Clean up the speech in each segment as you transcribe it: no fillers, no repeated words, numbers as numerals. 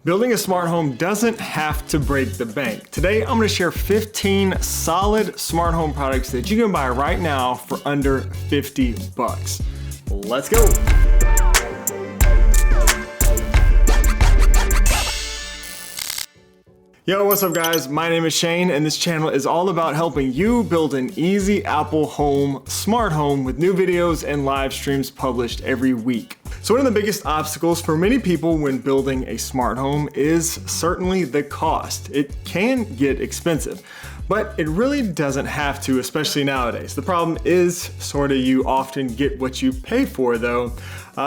Building a smart home doesn't have to break the bank. Today, I'm gonna share 15 solid smart home products that you can buy right now for under 50 bucks. Let's go. Yo, what's up guys? My name is Shane and this channel is all about helping you build an easy Apple home, smart home with new videos and live streams published every week. So one of the biggest obstacles for many people when building a smart home is certainly the cost. It can get expensive, but it really doesn't have to, especially nowadays. The problem is sort of you often get what you pay for though.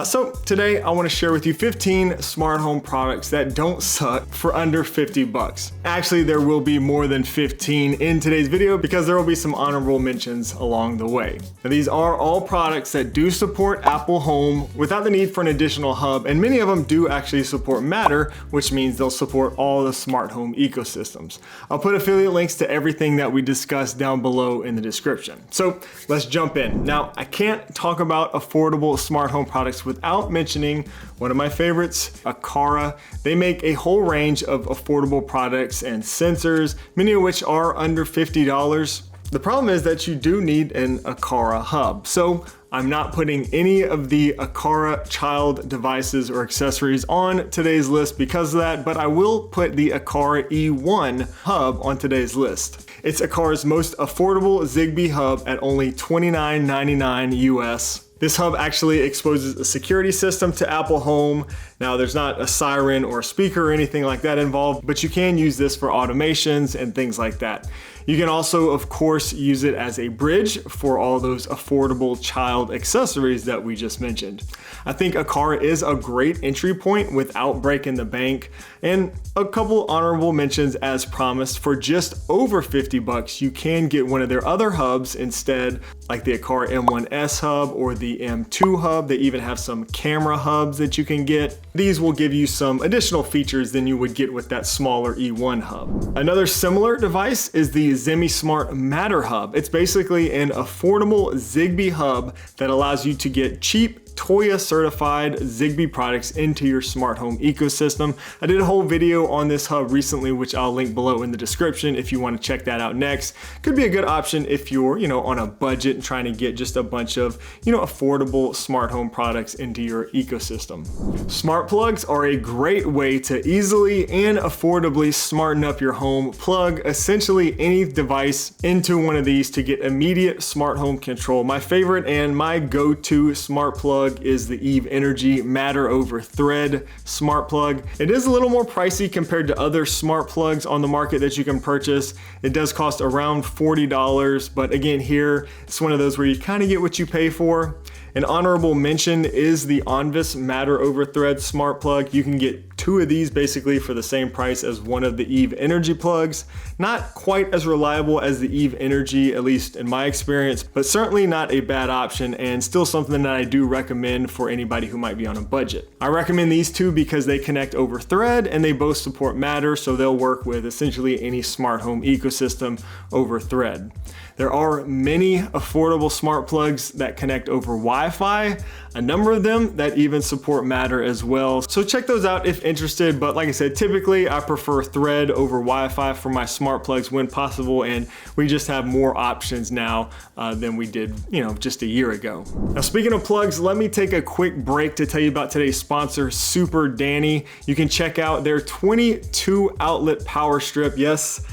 So today I want to share with you 15 smart home products that don't suck for under 50 bucks. Actually, there will be more than 15 in today's video because there will be some honorable mentions along the way. Now, these are all products that do support Apple Home without the need for an additional hub, and many of them do actually support Matter, which means they'll support all the smart home ecosystems. I'll put affiliate links to everything that we discussed down below in the description. So let's jump in. Now, I can't talk about affordable smart home products without mentioning one of my favorites, Aqara. They make a whole range of affordable products and sensors, many of which are under $50. The problem is that you do need an Aqara Hub. So I'm not putting any of the Aqara child devices or accessories on today's list because of that, but I will put the Aqara E1 hub on today's list. It's Aqara's most affordable Zigbee hub at only $29.99 US. This hub actually exposes a security system to Apple Home. Now there's not a siren or a speaker or anything like that involved, but you can use this for automations and things like that. You can also, of course, use it as a bridge for all those affordable child accessories that we just mentioned. I think Aqara is a great entry point without breaking the bank, and a couple honorable mentions as promised. For just over 50 bucks, you can get one of their other hubs instead, like the Aqara M1S hub or the M2 hub. They even have some camera hubs that you can get. These will give you some additional features than you would get with that smaller E1 hub. Another similar device is the Zemismart Matter Hub. It's basically an affordable Zigbee hub that allows you to get cheap Toya certified Zigbee products into your smart home ecosystem. I did a whole video on this hub recently, which I'll link below in the description if you want to check that out next. Could be a good option if you're, on a budget and trying to get just a bunch of, affordable smart home products into your ecosystem. Smart plugs are a great way to easily and affordably smarten up your home. Plug essentially any device into one of these to get immediate smart home control. My favorite and my go-to smart plug is the Eve Energy Matter over Thread smart plug. It is a little more pricey compared to other smart plugs on the market that you can purchase. It does cost around $40, but again here, it's one of those where you kind of get what you pay for. An honorable mention is the Onvis Matter over Thread smart plug. You can get two of these basically for the same price as one of the Eve Energy plugs. Not quite as reliable as the Eve Energy, at least in my experience, but certainly not a bad option and still something that I do recommend for anybody who might be on a budget. I recommend these two because they connect over Thread and they both support Matter, so they'll work with essentially any smart home ecosystem over Thread. There are many affordable smart plugs that connect over Wi-Fi, a number of them that even support Matter as well. So check those out if interested, but like I said, typically I prefer Thread over Wi-Fi for my smart plugs when possible, and we just have more options now than we did, just a year ago. Now speaking of plugs, let me take a quick break to tell you about today's sponsor, SuperDanny. You can check out their 22 outlet power strip. Yes,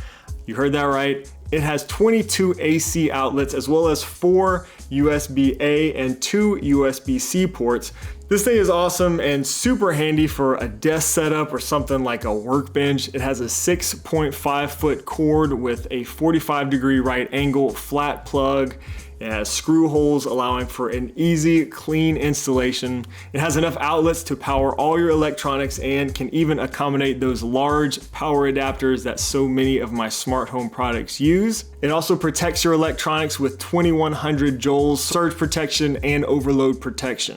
you heard that right. It has 22 AC outlets as well as 4 USB-A and 2 USB-C ports. This thing is awesome and super handy for a desk setup or something like a workbench. It has a 6.5 foot cord with a 45-degree right angle flat plug. It has screw holes allowing for an easy, clean installation. It has enough outlets to power all your electronics and can even accommodate those large power adapters that so many of my smart home products use. It also protects your electronics with 2100 joules surge protection and overload protection.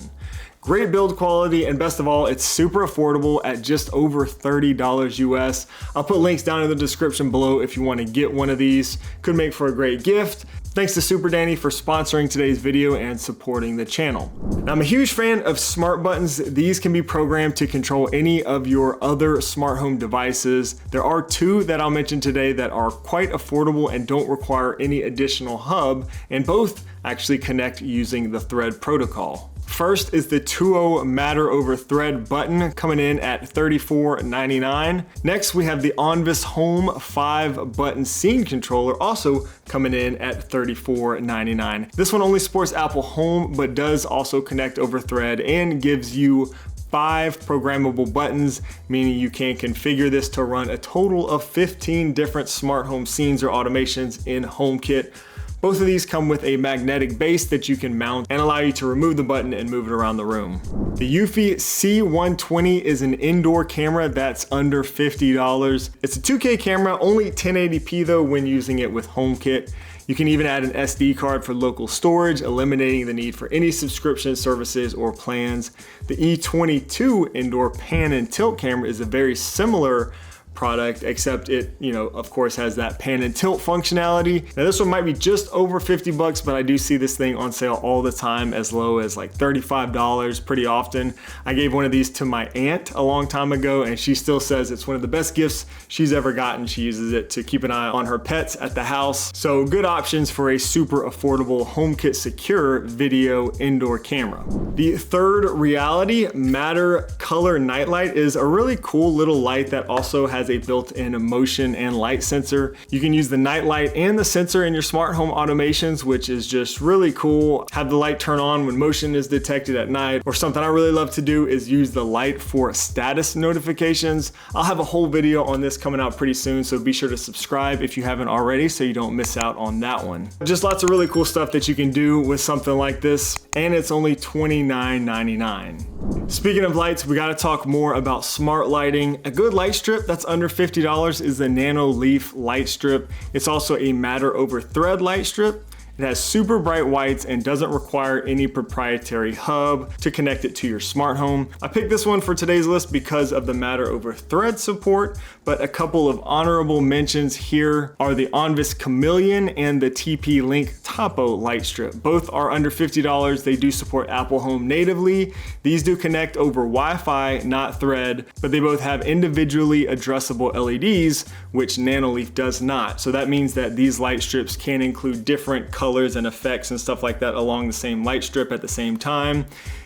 Great build quality, and best of all, it's super affordable at just over $30 US. I'll put links down in the description below if you want to get one of these. Could make for a great gift. Thanks to SuperDanny for sponsoring today's video and supporting the channel. Now, I'm a huge fan of smart buttons. These can be programmed to control any of your other smart home devices. There are two that I'll mention today that are quite affordable and don't require any additional hub, and both actually connect using the Thread protocol. First is the Zemismart Matter over Thread button, coming in at $34.99. Next, we have the Onvis Home 5-button scene controller, also coming in at $34.99. This one only supports Apple Home, but does also connect over Thread and gives you 5 programmable buttons, meaning you can configure this to run a total of 15 different smart home scenes or automations in HomeKit. Both of these come with a magnetic base that you can mount and allow you to remove the button and move it around the room. The Eufy C120 is an indoor camera that's under $50. It's a 2K camera, only 1080p though when using it with HomeKit. You can even add an SD card for local storage, eliminating the need for any subscription services or plans. The E22 indoor pan and tilt camera is a very similar product, except it, of course, has that pan and tilt functionality. Now this one might be just over 50 bucks, but I do see this thing on sale all the time, as low as like $35 pretty often. I gave one of these to my aunt a long time ago, and she still says it's one of the best gifts she's ever gotten. She uses it to keep an eye on her pets at the house. So good options for a super affordable HomeKit secure video indoor camera. The third Reality Matter color nightlight is a really cool little light that also has a built-in motion and light sensor. You can use the night light and the sensor in your smart home automations, which is just really cool. Have the light turn on when motion is detected at night, or something I really love to do is use the light for status notifications. I'll have a whole video on this coming out pretty soon, so be sure to subscribe if you haven't already so you don't miss out on that one. Just lots of really cool stuff that you can do with something like this, and it's only $29.99. Speaking of lights, we got to talk more about smart lighting. A good light strip that's under $50 is the Nano Leaf light strip. It's also a Matter over Thread light strip. It has super bright whites and doesn't require any proprietary hub to connect it to your smart home. I picked this one for today's list because of the Matter over Thread support, but a couple of honorable mentions here are the Onvis Chameleon and the TP-Link Topo light strip. Both are under $50. They do support Apple Home natively. These do connect over Wi-Fi, not Thread, but they both have individually addressable LEDs, which Nanoleaf does not. So that means that these light strips can include different colors and effects and stuff like that along the same light strip at the same time.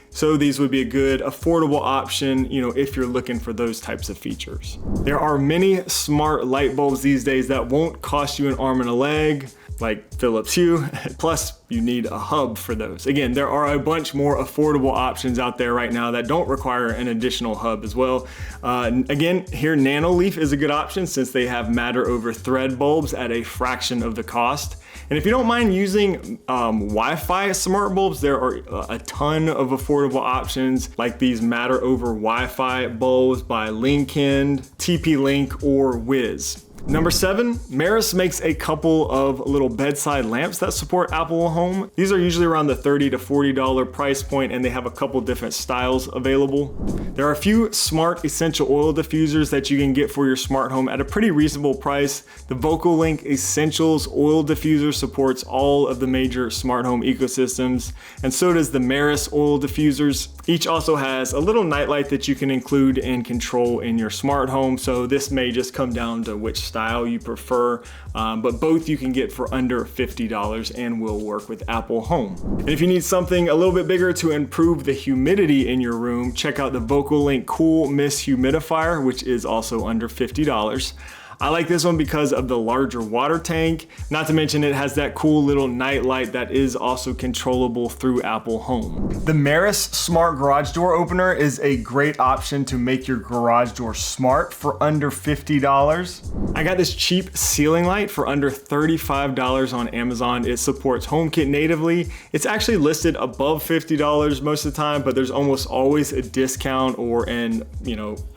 So these would be a good affordable option, if you're looking for those types of features. There are many smart light bulbs these days that won't cost you an arm and a leg, like Philips Hue, plus you need a hub for those. Again, there are a bunch more affordable options out there right now that don't require an additional hub as well. Again, here Nanoleaf is a good option since they have Matter over Thread bulbs at a fraction of the cost. And if you don't mind using Wi-Fi smart bulbs, there are a ton of affordable options like these Matter over Wi-Fi bulbs by Linkind, TP-Link, or Wiz. Number 7, Maris makes a couple of little bedside lamps that support Apple Home. These are usually around the $30 to $40 price point, and they have a couple different styles available. There are a few smart essential oil diffusers that you can get for your smart home at a pretty reasonable price. The VocalLink Essentials oil diffuser supports all of the major smart home ecosystems, and so does the Maris oil diffusers. Each also has a little nightlight that you can include and control in your smart home, so this may just come down to which style you prefer, but both you can get for under $50 and will work with Apple Home. And if you need something a little bit bigger to improve the humidity in your room, check out the VocalLink Cool Mist Humidifier, which is also under $50. I like this one because of the larger water tank, not to mention it has that cool little night light that is also controllable through Apple Home. The Maris Smart Garage Door Opener is a great option to make your garage door smart for under $50. I got this cheap ceiling light for under $35 on Amazon. It supports HomeKit natively. It's actually listed above $50 most of the time, but there's almost always a discount or an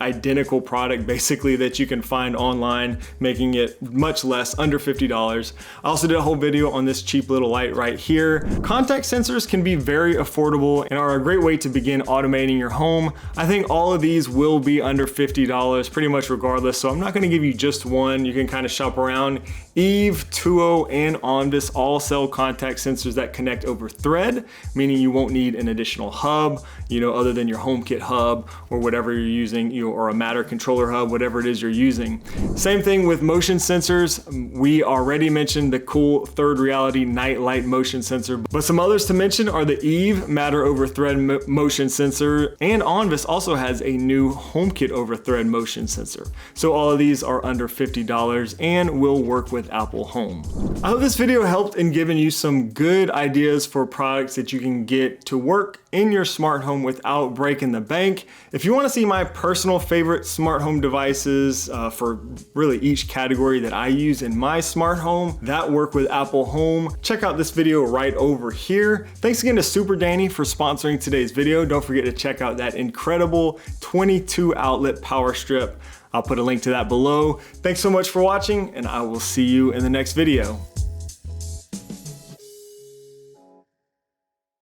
identical product basically that you can find online. thread, making it much less, under $50. I also did a whole video on this cheap little light right here. Contact sensors can be very affordable and are a great way to begin automating your home. I think all of these will be under $50 pretty much regardless, so I'm not gonna give you just one. You can kind of shop around. Eve, Tuo, and Onvis all sell contact sensors that connect over thread, meaning you won't need an additional hub, other than your HomeKit hub or whatever you're using, or a Matter controller hub, whatever it is you're using. Same thing with motion sensors. We already mentioned the cool Third Reality night light motion sensor, but some others to mention are the Eve Matter over thread motion sensor, and Onvis also has a new HomeKit over thread motion sensor. So all of these are under $50 and will work with Apple Home. I hope this video helped in giving you some good ideas for products that you can get to work in your smart home without breaking the bank. If you want to see my personal favorite smart home devices for really each category that I use in my smart home that work with Apple Home, check out this video right over here. Thanks again to SuperDanny for sponsoring today's video. Don't forget to check out that incredible 22 outlet power strip. I'll put a link to that below. Thanks so much for watching, and I will see you in the next video.